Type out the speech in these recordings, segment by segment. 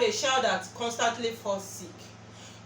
a child that constantly falls sick?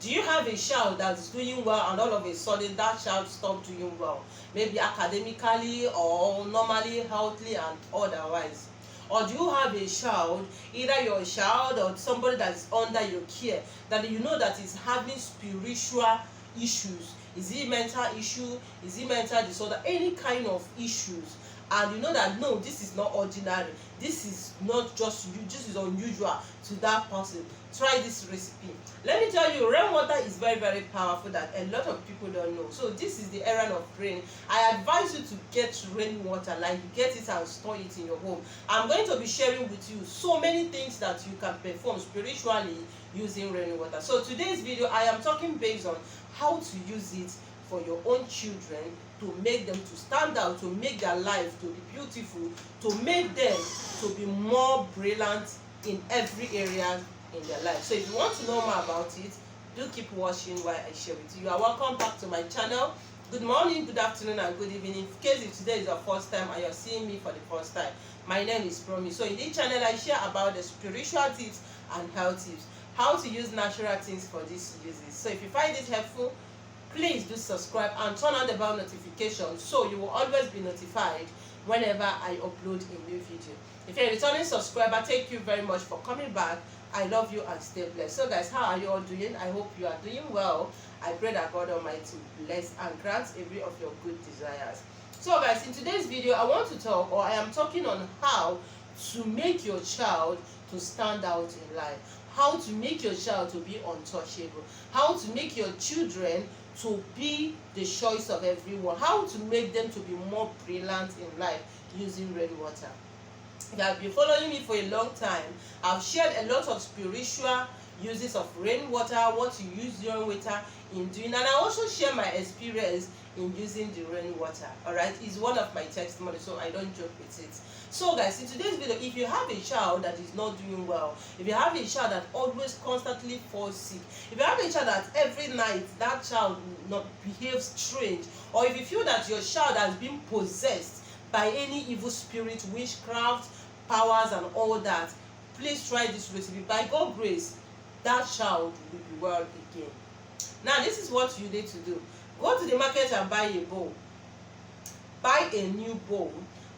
Do you have a child that's doing well and all of a sudden that child stops doing well? Maybe academically or normally, healthily and otherwise. Or do you have a child, either your child or somebody that's under your care, that you know that is having spiritual issues? Is it mental issue? Is it mental disorder? Any kind of issues, and you know that no, this is not ordinary, this is not just you, this is unusual to that person. Try this recipe. Let me tell you, rainwater is very, very powerful that a lot of people don't know. So this is the era of rain. I advise you to get rainwater, like you get it and store it in your home. I'm going to be sharing with you so many things that you can perform spiritually using rainwater. So today's video, I am talking based on how to use it for your own children, to make them to stand out, to make their life to be beautiful, to make them to be more brilliant in every area in their life. So if you want to know more about it, do keep watching while I share with you. You are welcome back to my channel. Good morning, good afternoon and good evening. In case if today is your first time and you're seeing me for the first time, my name is Promise. So in this channel I share about the spiritual tips and health tips, how to use natural things for these uses. So if you find this helpful, please do subscribe and turn on the bell notification so you will always be notified whenever I upload a new video. If you're a returning subscriber, thank you very much for coming back. I love you and stay blessed. So guys, how are you all doing? I hope you are doing well. I pray that God Almighty bless and grant every of your good desires. So guys, in today's video I want to talk, or I am talking on how to make your child to stand out in life, how to make your child to be untouchable, how to make your children to be the choice of everyone, how to make them to be more brilliant in life using rainwater. If you have been following me for a long time, I've shared a lot of spiritual uses of rainwater, what to use rainwater in doing, and I also share my experience in using the rainwater. Alright, it's one of my testimonies, so I don't joke with it. So guys, in today's video, if you have a child that is not doing well, if you have a child that always constantly falls sick, if you have a child that every night that child not behaves strange, or if you feel that your child has been possessed by any evil spirit, witchcraft, powers and all that, please try this recipe. By God's grace, that child will be well again. Now this is what you need to do. Go to the market and buy a bowl. Buy a new bowl.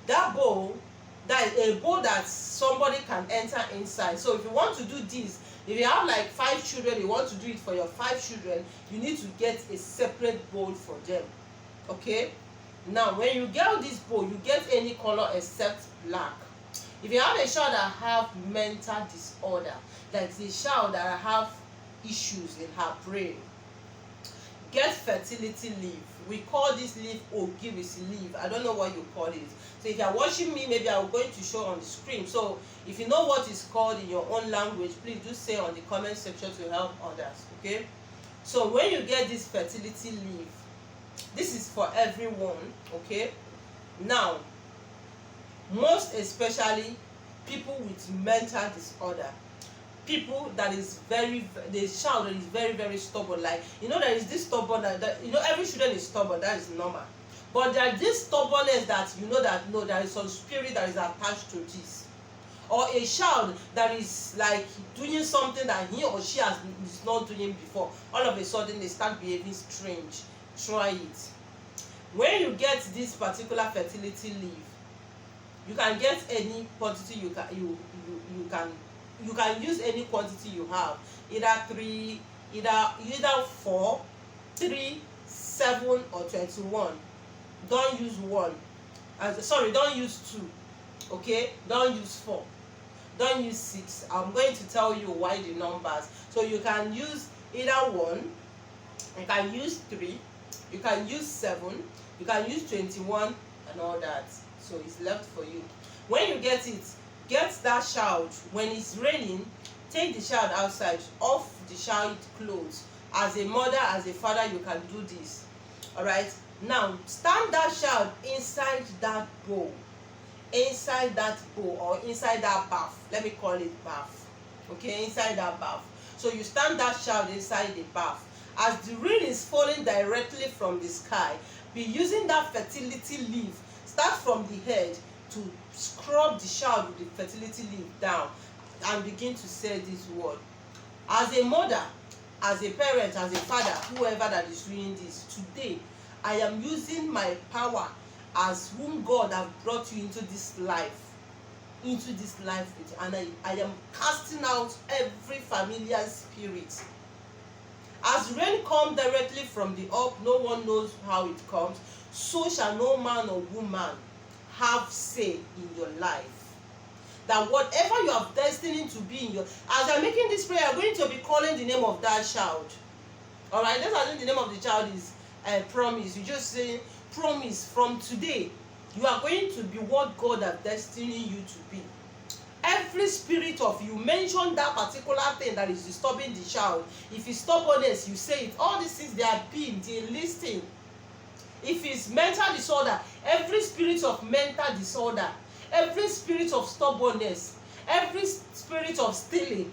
That bowl, that is a bowl that somebody can enter inside. So if you want to do this, if you have like 5 children, you want to do it for your 5 children, you need to get a separate bowl for them. Okay? Now when you get this bowl, you get any color except black. If you have a child that have mental disorder, like the child that have issues in her brain, get fertility leaf. We call this leaf Ogirisi leaf. I don't know what you call it. So if you are watching me, maybe I'm going to show on the screen. So if you know what it's called in your own language, please do say on the comment section to help others. Okay? So when you get this fertility leaf, this is for everyone. Okay? Now, most especially people with mental disorder, people that is the child that is very, very stubborn. Like, you know, there is this stubborn that you know, every children is stubborn, that is normal, but there is this stubbornness that you know that no, there is some spirit that is attached to this, or a child that is like doing something that he or she is not doing before, all of a sudden they start behaving strange. Try it. When you get this particular fertility leaf, you can get any quantity you can use any quantity you have, either 3, either 4, 3, 7 or 21. Don't use 1. Sorry, don't use 2. Okay, don't use 4, don't use 6. I'm going to tell you why the numbers. So you can use either 1, you can use 3, you can use 7, you can use 21 and all that. So it's left for you. When you get it, get that child. When it's raining, take the child outside, off the child clothes. As a mother, as a father, you can do this. Alright, now stand that child inside that bowl, or inside that bath. Let me call it bath. Okay, inside that bath. So you stand that child inside the bath. As the rain is falling directly from the sky, be using that fertility leaf. Start from the head to scrub the child with the fertility leaf down and begin to say this word: As a mother, as a parent, as a father, whoever that is doing this, today I am using my power as whom God have brought you into this life with, and I am casting out every familiar spirit. As rain come directly from the up, no one knows how it comes, so shall no man or woman have say in your life. That whatever you have destined to be in your, as you are making this prayer, you are going to be calling the name of that child. Alright, let's assume the name of the child is Promise. You just say, Promise, from today, you are going to be what God has destined you to be. Every spirit of you, mention that particular thing that is disturbing the child. If it's stubbornness, you say it. All these things, they are being, they are listing. If it's mental disorder, every spirit of mental disorder, every spirit of stubbornness, every spirit of stealing,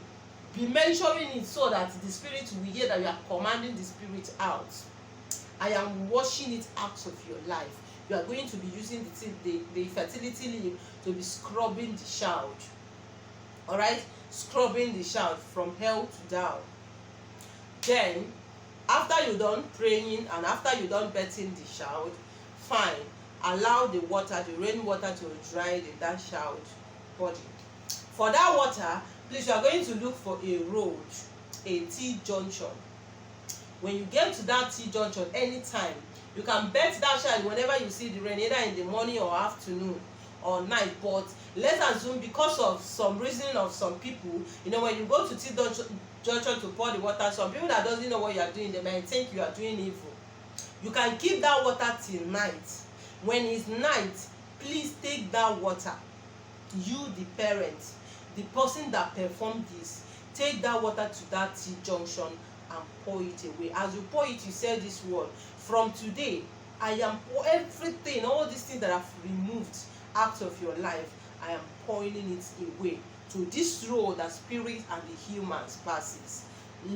be mentioning it so that the spirit will hear that you are commanding the spirit out. I am washing it out of your life. You are going to be using the fertility leaf to be scrubbing the child. Alright, scrubbing the child from hell to down. Then, after you done praying and after you done bathing the child, fine, allow the water, the rainwater, to dry that child body. For that water, please, you are going to look for a road, a T-junction. When you get to that T-junction, anytime, you can bet that child whenever you see the rain, either in the morning or afternoon or night. But let's assume, because of some reasoning of some people, when you go to T-junction to pour the water, some people that doesn't know what you are doing, they might think you are doing evil. You can keep that water till night. When it's night, please take that water. You, the parent, the person that performed this, take that water to that T-junction and pour it away. As you pour it, you say this word: from today, I am everything, all these things that I've removed out of your life, I am pouring it away to this road that spirit and the humans passes.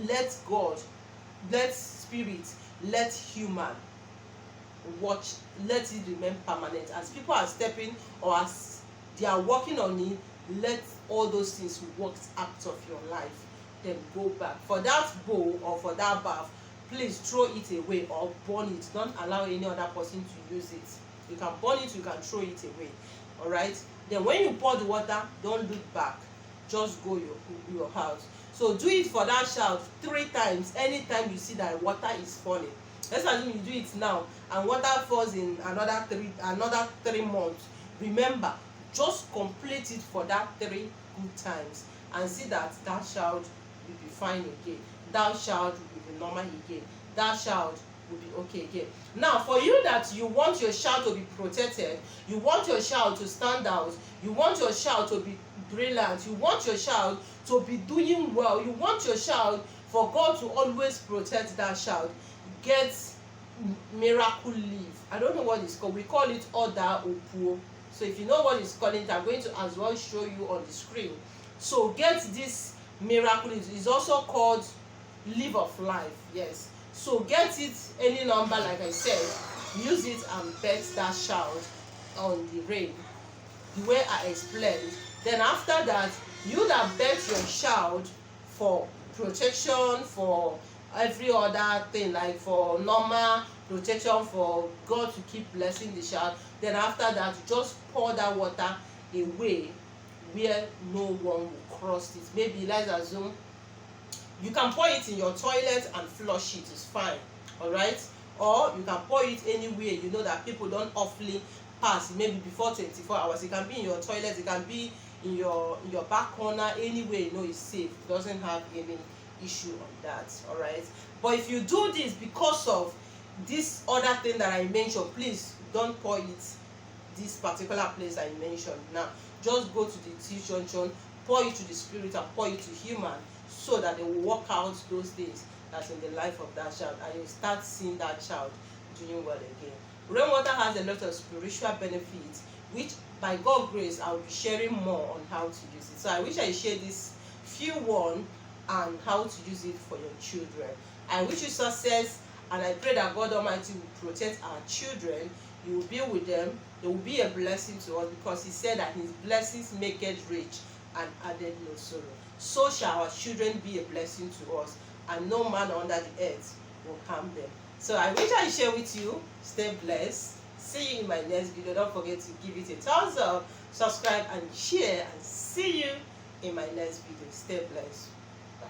Let God, let spirit, let human watch, let it remain permanent. As people are stepping or as they are working on it, let all those things work out of your life. Then go back. For that bowl or for that bath, please throw it away or burn it. Don't allow any other person to use it. You can burn it, you can throw it away. Alright? Then when you pour the water, don't look back. Just go your house. So do it for that child 3 times. Anytime you see that water is falling. Let's assume you do it now and water falls in another 3 months. Remember, just complete it for that 3 good times and see that that child will be fine again. That child will be normal again. That child will be okay again. Now, for you that you want your child to be protected, you want your child to stand out, you want your child to be brilliant, you want your child to be doing well, you want your child for God to always protect that child, get miracle leaf. I don't know what it's called. We call it Oda Opuo. So if you know what it's called, I'm going to as well show you on the screen. So get this miracle leaf. It's also called leaf of life. Yes. So get it any number, like I said, use it and bet that child on the rain, the way I explained. Then after that, you that bet your child for protection, for every other thing, like for normal protection, for God to keep blessing the child. Then after that, just pour that water away where no one will cross it. Maybe let's assume you can pour it in your toilet and flush it, it's fine. Alright? Or you can pour it anywhere you know that people don't awfully pass, maybe before 24 hours. It can be in your toilet, it can be in your back corner, anywhere you know it's safe. It doesn't have any issue on that. Alright? But if you do this because of this other thing that I mentioned, please don't pour it this particular place I mentioned. Now just go to the T-junction, pour it to the spirit and pour it to human, so that they will work out those things that's in the life of that child, and you start seeing that child doing well again. Rainwater has a lot of spiritual benefits, which by God's grace I will be sharing more on how to use it. So I wish I share this few one and how to use it for your children. I wish you success, and I pray that God Almighty will protect our children. You will be with them. They will be a blessing to us, because He said that His blessings make it rich and added no sorrow. so shall our children be a blessing to us, and no man under the earth will harm them. So I wish I share with you. Stay blessed. See you in my next video. Don't forget to give it a thumbs up, subscribe and share, and see you in my next video. Stay blessed. Bye.